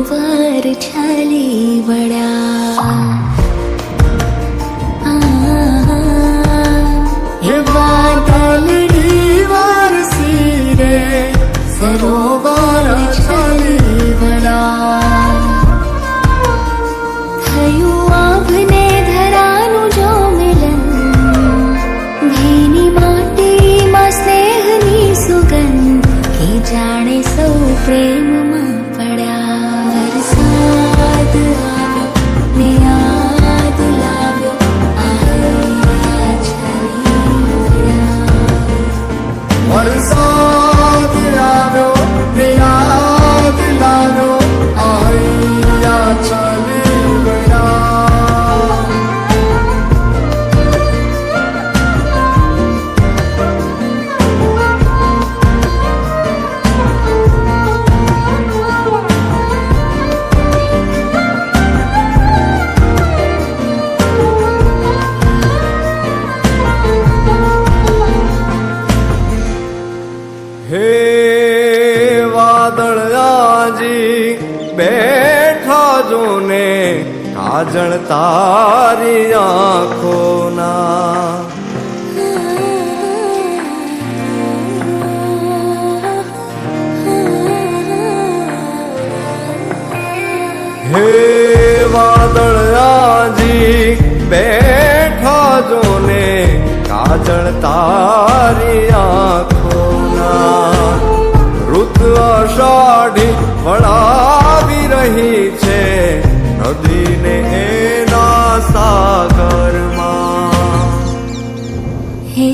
સરોવર ચાલી વળ્યા. હે વાદળની વારસી રે સરોવર ચાલી વળ્યા. થયું આભને ધરાનું જો મિલન, ભીની માટીમાં સ્નેહની સુગંધ, કે જાણે સૌ પ્રેમમાં પડ્યા. વરસાદ આવ્યો ને યાદ લાવ્યો, આહે ચાલી વળ્યા. વરસાદ આવ્યો ને યાદ લાવ્યો, આહે ચાલી વળ્યા. હે વાદળાજી બેઠા જોને, કાજળ તારી આંખોના. હે વાદળાજી બેઠા જોને, કાજળ તારી આંખોના. ઋત અષાઢી વળાવી રહી છે નદીને એના સાગરમાં. હે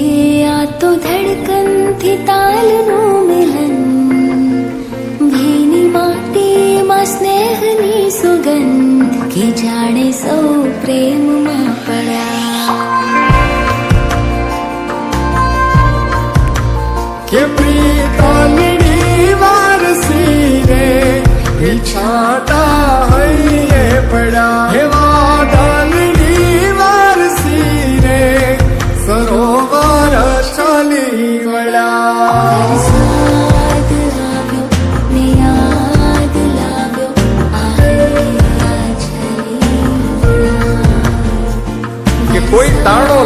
આ તો ધડકનથી તાલનું મિલન, ભીની માટીમાં સ્નેહની સુગંધ, કે જાણે સૌ પ્રેમમાં પડ્યા. કે પ્રીતમની વારસી રે છાટા હૈયે પડ્યા. હે વાદળની વારસી રે સરોવર ચાલી વળ્યા. વરસાદ આવ્યો ને યાદ લાવ્યો, આહે ચાલી વળ્યા. કે કોઈ તાળો